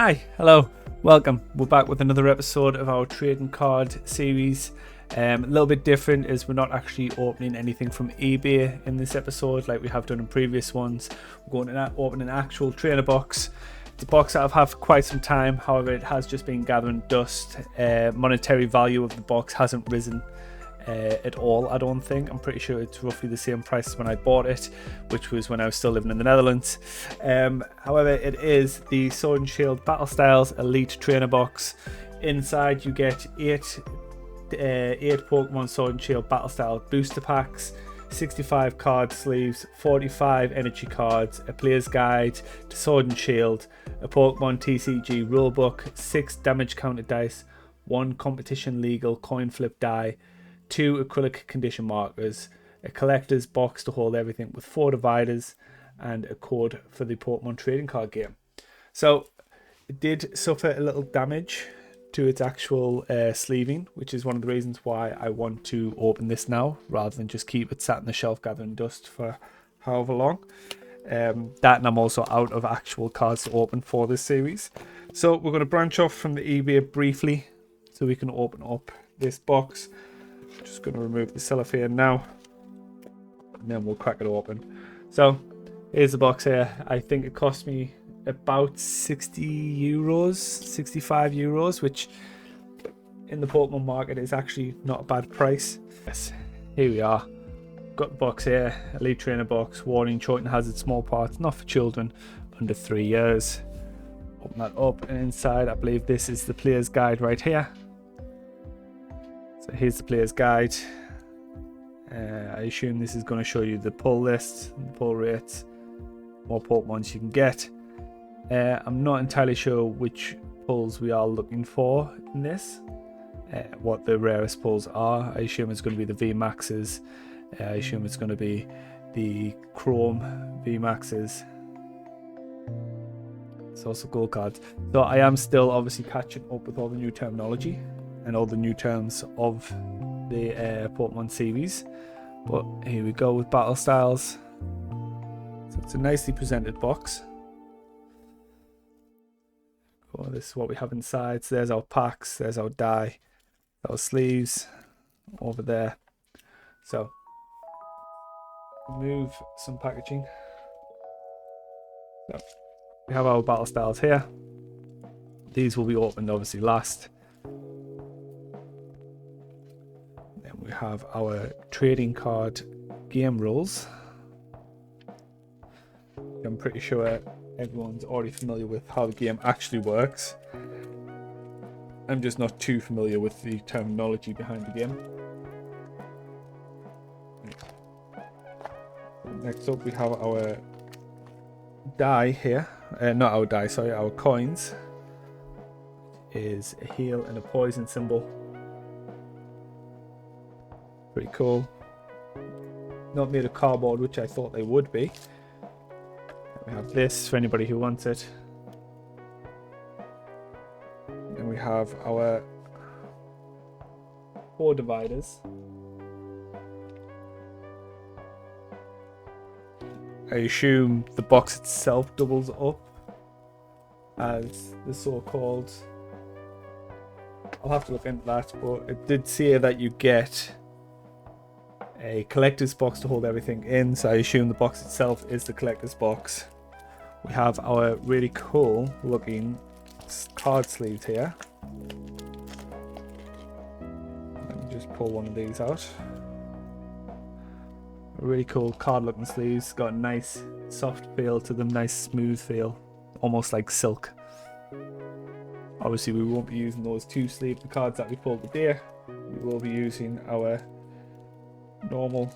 Hi, hello, welcome. We're back with another episode of our trading card series. A little bit different as we're not actually opening anything from eBay in this episode like we have done in previous ones. We're going to open an actual trainer box. It's a box that I've had for quite some time, however it has just been gathering dust. Monetary value of the box hasn't risen at all, I don't think. I'm pretty sure it's roughly the same price as when I bought it, which was when I was still living in the Netherlands. However, it is the Sword and Shield Battle Styles Elite Trainer Box. Inside you get eight Pokemon Sword and Shield Battle Style booster packs, 65 card sleeves, 45 energy cards, a player's guide to Sword and Shield, a Pokemon TCG rulebook, 6 damage counter dice, 1 competition legal coin flip die, 2 acrylic condition markers, a collector's box to hold everything with 4 dividers, and a code for the Pokemon trading card game. So it did suffer a little damage to its actual sleeving, which is one of the reasons why I want to open this now rather than just keep it sat on the shelf gathering dust for however long. That, and I'm also out of actual cards to open for this series. So we're going to branch off from the eBay briefly so we can open up this box. Just going to remove the cellophane now, and then we'll crack it open. So here's the box here. I think it cost me about 60 euros, 65 euros, which in the Pokemon market is actually not a bad price. Yes, here we are. Got the box here, Elite Trainer box. Warning: choking hazard, small parts, not for children under 3 years. Open that up, and inside I believe this is the player's guide right here. So here's the player's guide. I assume this is going to show you the pull list, the pull rates, more Pokemons you can get. I'm not entirely sure which pulls we are looking for in this, what the rarest pulls are. I assume it's going to be the VMAXs. I assume it's going to be the Chrome VMAXs. It's also gold cards. So I am still obviously catching up with all the new terminology and all the new terms of the Pokemon series. But here we go with Battle Styles. So it's a nicely presented box. Oh, this is what we have inside. So there's our packs, there's our die, our sleeves over there. So remove some packaging. So we have our Battle Styles here. These will be opened obviously last. Then we have our trading card game rules. I'm pretty sure everyone's already familiar with how the game actually works. I'm just not too familiar with the terminology behind the game. Next up we have our die here. Not our die, sorry, our coins. Is a heal and a poison symbol. Pretty cool. Not made of cardboard, which I thought they would be. We have this for anybody who wants it. And we have our 4 dividers. I assume the box itself doubles up as the so-called... I'll have to look into that, but it did say that you get a collector's box to hold everything in, so I assume the box itself is the collector's box. We have our really cool looking card sleeves here. Let me just pull one of these out. A really cool card looking sleeves, got a nice soft feel to them, nice smooth feel, almost like silk. Obviously we won't be using those 2 sleeve cards that we pulled today. We will be using our normal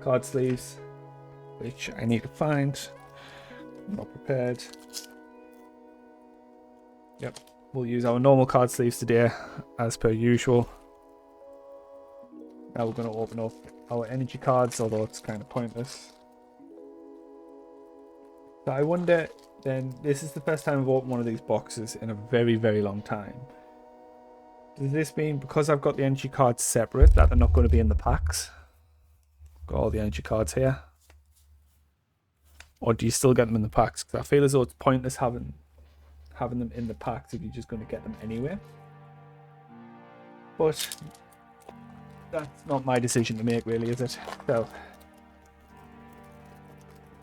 card sleeves, which I need to find. I'm not prepared. Yep, we'll use our normal card sleeves today as per usual. Now we're going to open up our energy cards, although it's kind of pointless. So I wonder then, this is the first time I've opened one of these boxes in a very, very long time. Does this mean because I've got the energy cards separate that they're not going to be in the packs? Got all the energy cards here. or do you still get them in the packs? Because I feel as though it's pointless having them in the packs if you're just going to get them anyway. But that's not my decision to make, really, is it? So,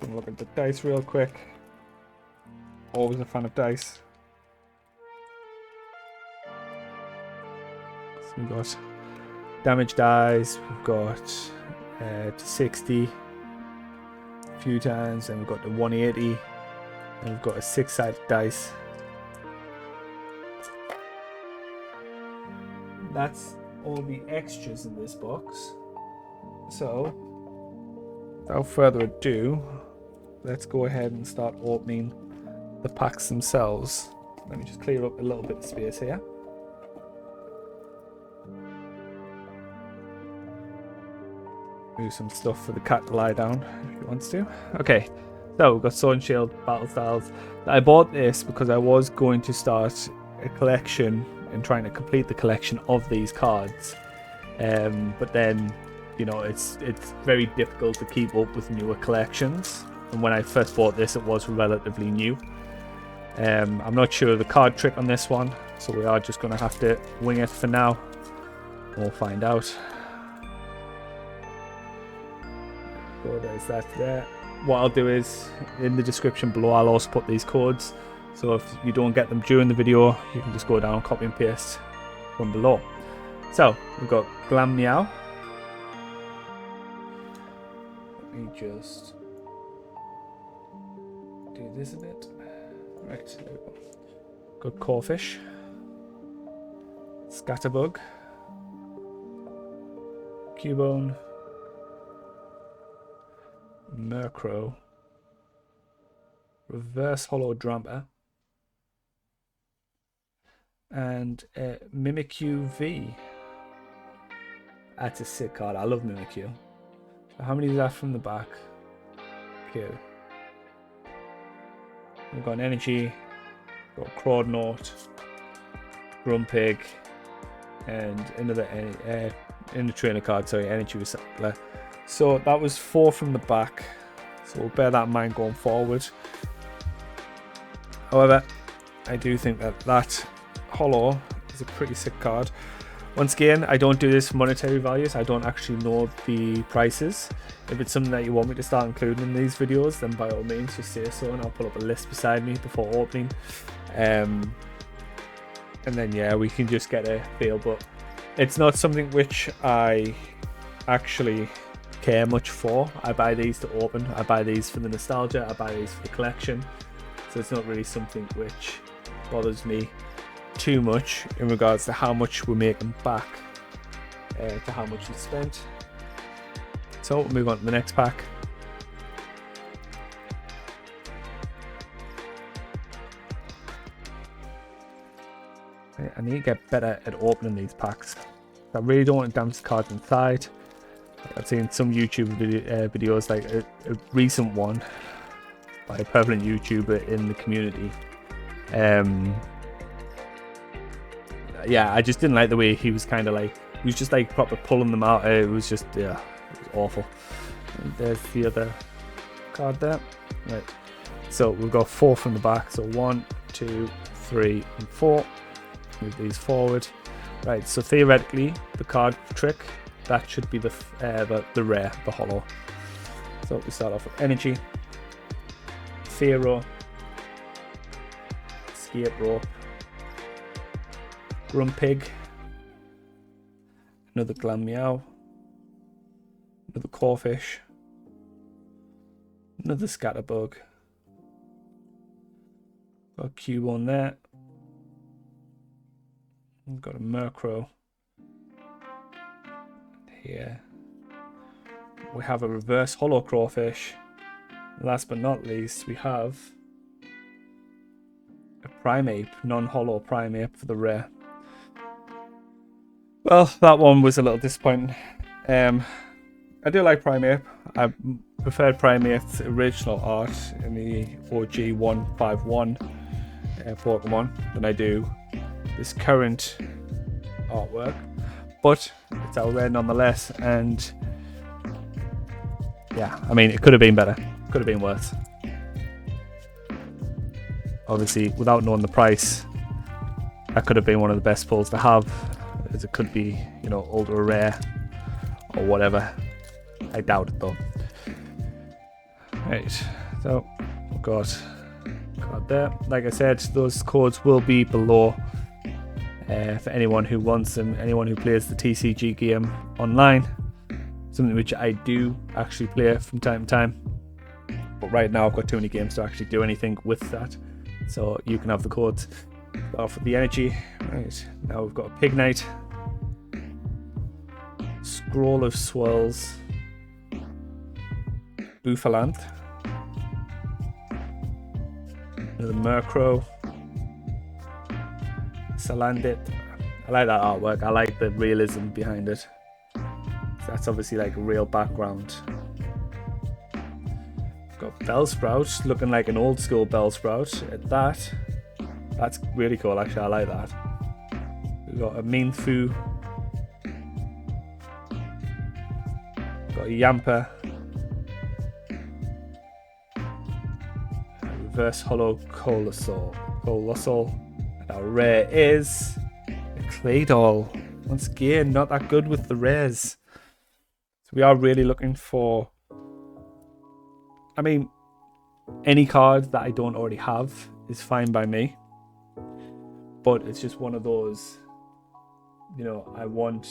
gonna look at the dice real quick. Always a fan of dice. So we've got damage dice, we've got to 60 a few times, and we've got the 180, and we've got a 6-sided dice. That's all the extras in this box. So, without further ado, let's go ahead and start opening the packs themselves. Let me just clear up a little bit of space here. Do some stuff for the cat to lie down if he wants to. Okay, so we've got Sword and Shield Battle Styles. I bought this because I was going to start a collection and trying to complete the collection of these cards. But then, you know, it's very difficult to keep up with newer collections. And when I first bought this, it was relatively new. I'm not sure of the card trick on this one, so we are just going to have to wing it for now. We'll find out. So there's that there. What I'll do is, in the description below, I'll also put these codes. So if you don't get them during the video, you can just go down, copy and paste from below. So, we've got Glam Meow. Let me just do this a bit. Right, there we go. Got Corfish. Scatterbug. Cubone. Murkrow. Reverse Holo Drampa. And Mimikyu V. That's a sick card. I love Mimikyu. So how many is that from the back? Okay. We've got an Energy, we've got Crawdnaut, Grumpig, and another in the trainer card, sorry, Energy Recycler. So that was 4 from the back. So we'll bear that in mind going forward. However, I do think that Holo is a pretty sick card. Once again, I don't do this for monetary values. I don't actually know the prices. If it's something that you want me to start including in these videos, then by all means just say so, and I'll put up a list beside me before opening. And then yeah, we can just get a feel. But it's not something which I actually care much for. I buy these to open. I buy these for the nostalgia. I buy these for the collection. So it's not really something which bothers me too much in regards to how much we're making back to how much we spent. So we'll move on to the next pack. I need to get better at opening these packs. I really don't want to damage the cards inside. I've seen some YouTube videos, like a recent one by a prevalent YouTuber in the community. Yeah, I just didn't like the way he was kind of like, he was just like proper pulling them out. It was just, yeah, it was awful. And there's the other card there. Right. So we've got 4 from the back. So 1, 2, 3, and 4. Move these forward. Right. So theoretically, the card trick, that should be the rare, the holo. So we start off with Energy, Fearow, Escape Rope, Grumpig, another Glam Meow, another Corfish, another Scatterbug, got a Cubone there, we've got a Murkrow here, we have a reverse holo Crawfish, last but not least we have a Primeape, non-holo Primeape for the rare. Well, that one was a little disappointing. I do like Primeape. I preferred Primeape's original art in the OG 151 Pokemon than I do this current artwork. But it's out there nonetheless, and yeah, I mean, it could have been better. Could have been worse. obviously without knowing the price, that could have been one of the best pulls to have, as it could be, you know, ultra rare or whatever. I doubt it though. Right, so we've got card there. Like I said, those codes will be below for anyone who wants them, anyone who plays the TCG game online, something which I do actually play from time to time. But right now I've got too many games to actually do anything with that, so you can have the codes. Off with the energy. Right, now we've got a Pignite, Scroll of Swirls, Buffalanth, another Murkrow, Salandit. I like that artwork. I like the realism behind it. That's obviously like a real background. Got Bellsprout, looking like an old school Bellsprout. At that's really cool. Actually, I like that. We've got a Minfu, got a Yamper, a Reverse Hollow Colossal, and our rare is a Claydol. Once again, not that good with the rares. So we are really looking for, I mean, any card that I don't already have is fine by me. But it's just one of those, you know, I want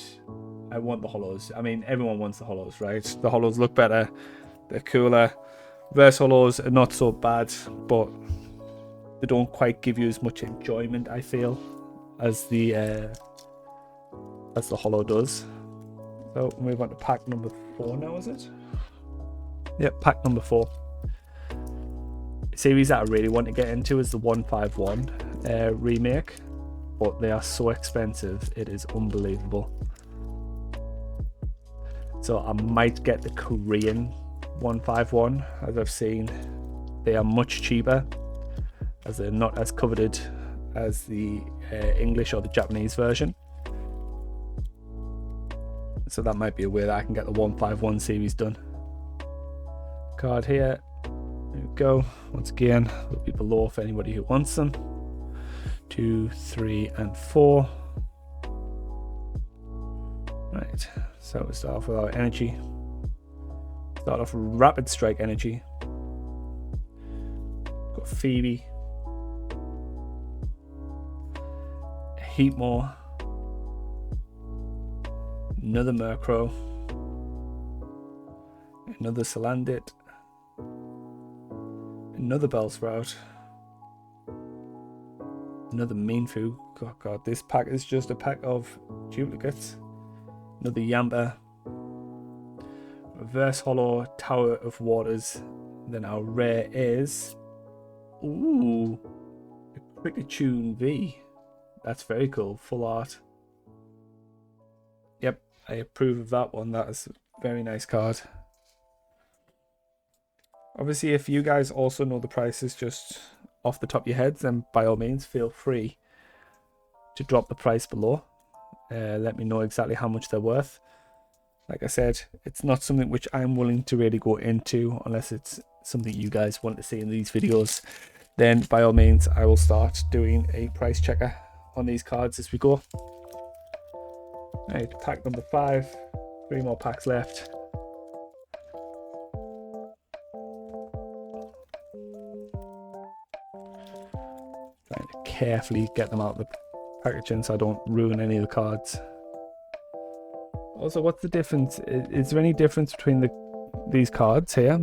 the hollows. I mean, everyone wants the hollows, right? The hollows look better, they're cooler. Reverse hollows are not so bad, but they don't quite give you as much enjoyment, I feel, as the hollow does. So we'll move on to pack number 4 now, is it? Yep, pack number 4. Series that I really want to get into is the 151 remake, but they are so expensive, it is unbelievable. So I might get the Korean 151, as I've seen they are much cheaper, as they're not as coveted as the English or the Japanese version. So that might be a way that I can get the 151 series done. Card here. There we go. Once again, they'll be below for anybody who wants them. 2, 3, and 4. Right, so we start off with our energy. Start off with Rapid Strike energy. Got Phoebe, Heatmore, another Murkrow, another Salandit, another Bellsprout, another Minfu. Oh god, this pack is just a pack of duplicates. Another Yamper, Reverse Hollow, Tower of Waters. Then our rare is, ooh, a Pikachu V. That's very cool, full art. Yep, I approve of that one. That is a very nice card. Obviously, if you guys also know the prices just off the top of your heads, then by all means feel free to drop the price below. Let me know exactly how much they're worth. Like I said, it's not something which I'm willing to really go into unless it's something you guys want to see in these videos. Then by all means I will start doing a price checker on these cards as we go. Right, pack number 5, 3 more packs left. Trying to carefully get them out of the packaging so I don't ruin any of the cards. Also, what's the difference? Is there any difference between these cards here?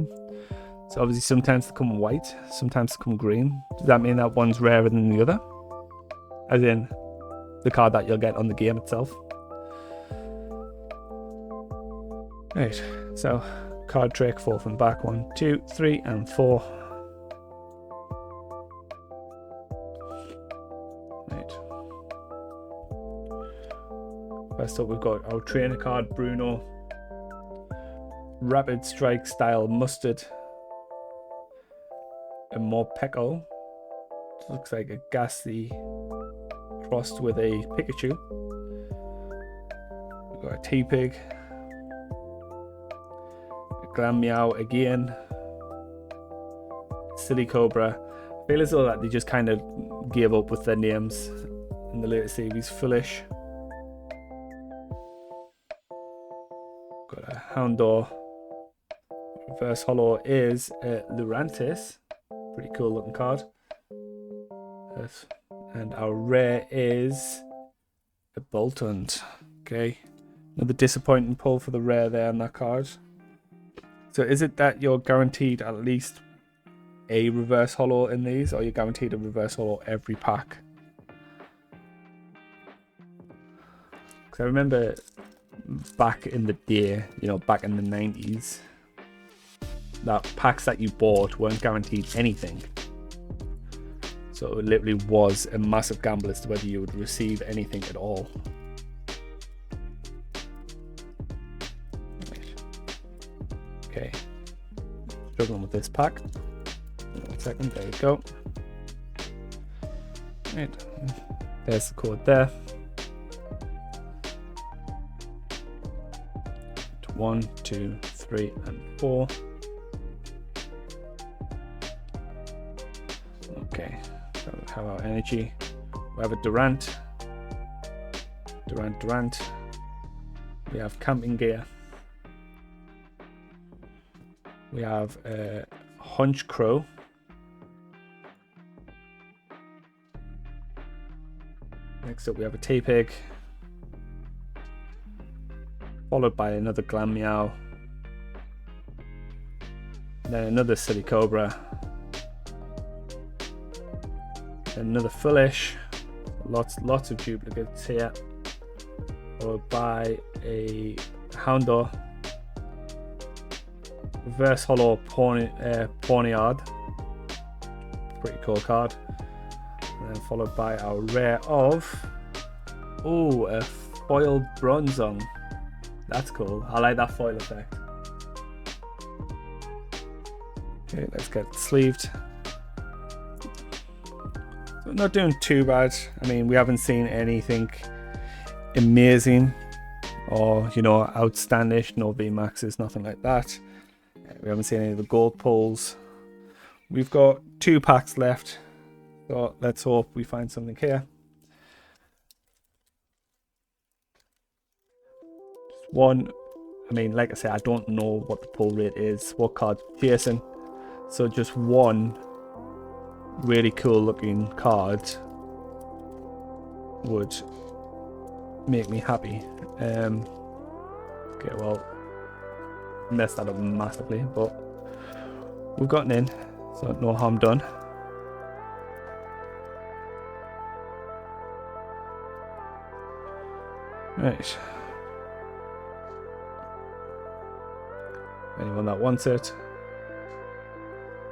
So obviously sometimes they come white, sometimes they come green. Does that mean that one's rarer than the other? As in the card that you'll get on the game itself. Right, so card trick, 4 from the back, 1, 2, 3, and 4. Right. First up, we've got our trainer card, Bruno. Rapid Strike style Mustard. A Morpeko. Looks like a Ghastly crossed with a Pikachu. We've got a T-Pig. A Glammeow again. Silly Cobra. I feel as though that they just kind of gave up with their names in the later series. Foolish. Got a Houndor. Reverse holo is Lurantis. Pretty cool looking card. Yes. And our rare is a Boltund. Okay. Another disappointing pull for the rare there on that card. So is it that you're guaranteed at least a reverse holo in these, or you're guaranteed a reverse holo every pack? Because I remember back in the day, you know, back in the 90s, that packs that you bought weren't guaranteed anything. So it literally was a massive gamble as to whether you would receive anything at all. Right. Okay. Struggling with this pack. 1 second, there we go. Right. There's the code there. 1, 2, 3, and 4. Okay, so we have our energy. We have a Durant. We have camping gear. We have a Hunch Crow. Next up we have a T-Pig. Followed by another Glam Meow. Then another Silly Cobra. Another Foolish. Lots of duplicates here. Followed by a Houndor. Reverse holo Pawniard. Pretty cool card. And then followed by our rare of a foiled Bronzong. That's cool. I like that foil effect. Okay, let's get it sleeved. So not doing too bad. I mean, we haven't seen anything amazing or, you know, outstandish. No VMAXs, nothing like that. We haven't seen any of the gold pulls. We've got 2 packs left. So let's hope we find something here. One, I mean, like I said, I don't know what the pull rate is, what card's chasing. So just one really cool looking card would make me happy. Okay, well, messed that up massively, but we've gotten in, so no harm done. Right. Anyone that wants it,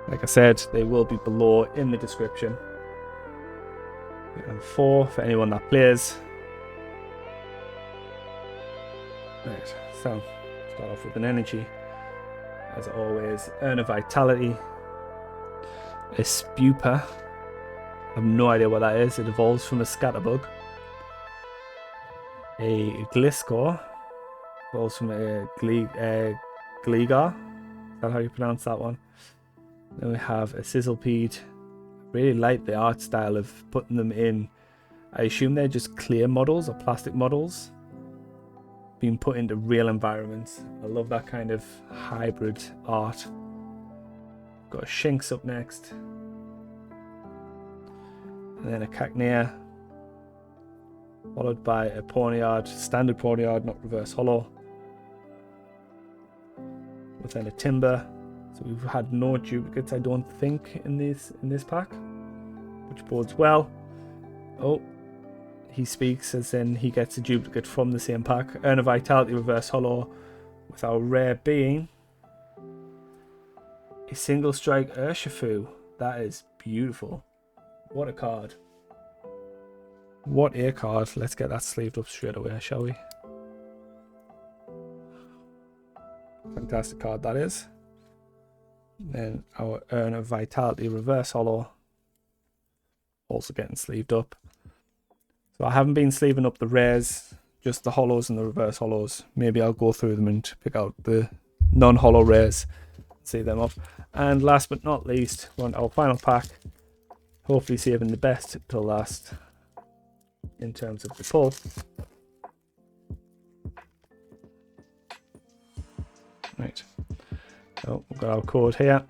like I said, they will be below in the description. And 4 for anyone that plays. Right, so start off with an energy. As always, earn a vitality. A Spupa. I have no idea what that is. It evolves from a Scatterbug. A Gliscor. Evolves from a Gligar. Is that how you pronounce that one? Then we have a Sizzlepede. Really like the art style of putting them in. I assume they're just clear models or plastic models being put into real environments. I love that kind of hybrid art. Got a Shinx up next. And then a Cacnea. Followed by a Pawniard, standard Pawniard, not reverse holo. With then a Timber. So we've had no duplicates, I don't think, in this pack, which bodes well. Oh, he speaks, as in he gets a duplicate from the same pack. Earn a Vitality reverse holo, with our rare being a single strike Urshifu. That is beautiful. What a card. What a card. Let's get that sleeved up straight away, shall we? Fantastic card that is. Then our Earn of Vitality reverse holo, also getting sleeved up. So I haven't been sleeving up the rares, just the holos and the reverse holos. Maybe I'll go through them and pick out the non-holo rares, sleeve them up. And last but not least, we're on our final pack. hopefully saving the best till last in terms of the pull. Right, so we've got our code here.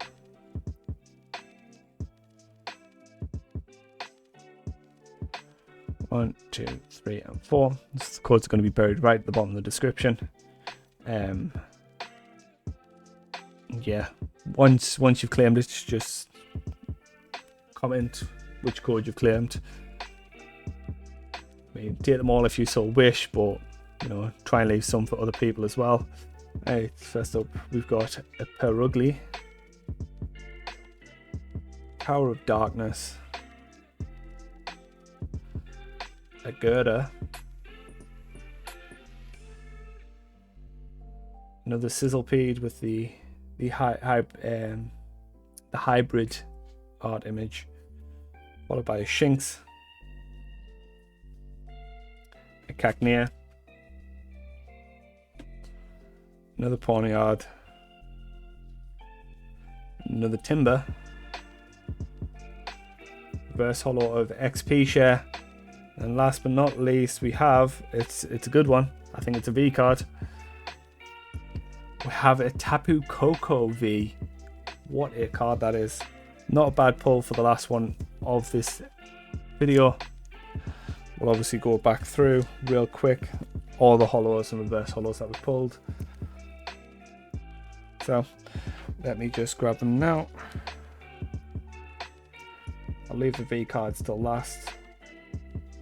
One, 2, 3, and 4. The codes are going to be buried right at the bottom of the description. Yeah, once you've claimed it, just comment which code you've claimed. I mean, take them all if you so wish, but you know, try and leave some for other people as well. Right, first up we've got a Perugly, Tower of Darkness, a Gerda, another Sizzlepede with the hybrid art image, followed by a Shinx, a Cacnea, another Pawniard, another Timber, reverse holo of XP share, and last but not least we have, it's a good one, I think it's a V card, we have a Tapu Koko V. What a card that is. Not a bad pull for the last one of this video. We'll obviously go back through real quick all the holos and reverse holos that we pulled. So let me just grab them now. I'll leave the V cards till last.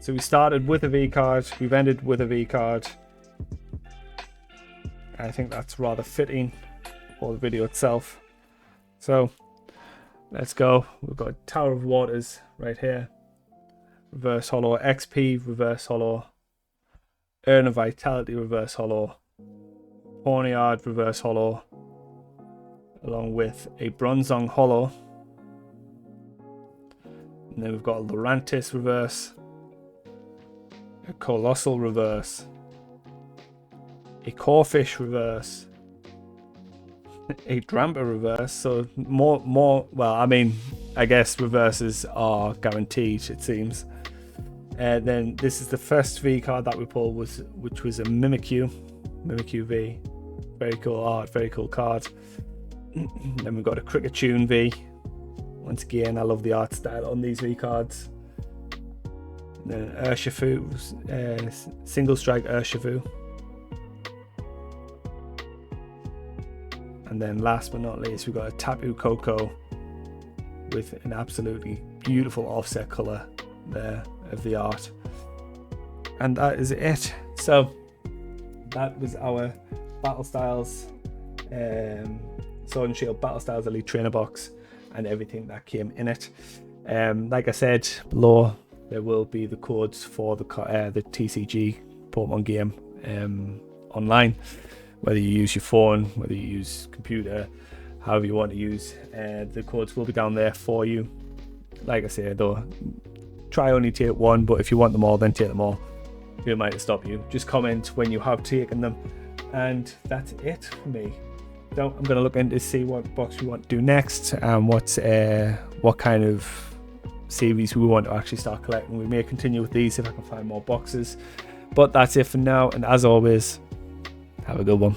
So we started with a V card, we've ended with a V card. I think that's rather fitting for the video itself. So let's go. We've got Tower of Waters right here, reverse holo, XP reverse holo, Urn of Vitality reverse holo, Pawniard reverse holo, along with a Bronzong holo. And then we've got a Lurantis reverse, a Colossal reverse, a Corphish reverse, a Drampa reverse. So more well, I mean, I guess reverses are guaranteed, it seems. Then this is the first V card that we pulled, which was a Mimikyu V. Very cool art, very cool card. Then we've got a Kricketune V. Once again, I love the art style on these V cards. Then Urshifu, single strike Urshifu. And then last but not least, we've got a Tapu Koko with an absolutely beautiful offset color there of the art. And that is it. So that was our Battle Styles, Sword and Shield Battle Styles Elite Trainer box and everything that came in it. Like I said, below there will be the codes for the TCG Pokemon game online. Whether you use your phone, whether you use computer, however you want to use, the codes will be down there for you. Like I said though, try only take one, but if you want them all, then take them all. Who am I to stop you? Just comment when you have taken them. And that's it for me. So I'm going to look into see what box we want to do next and what kind of series we want to actually start collecting. We may continue with these if I can find more boxes. But that's it for now, and as always, have a good one.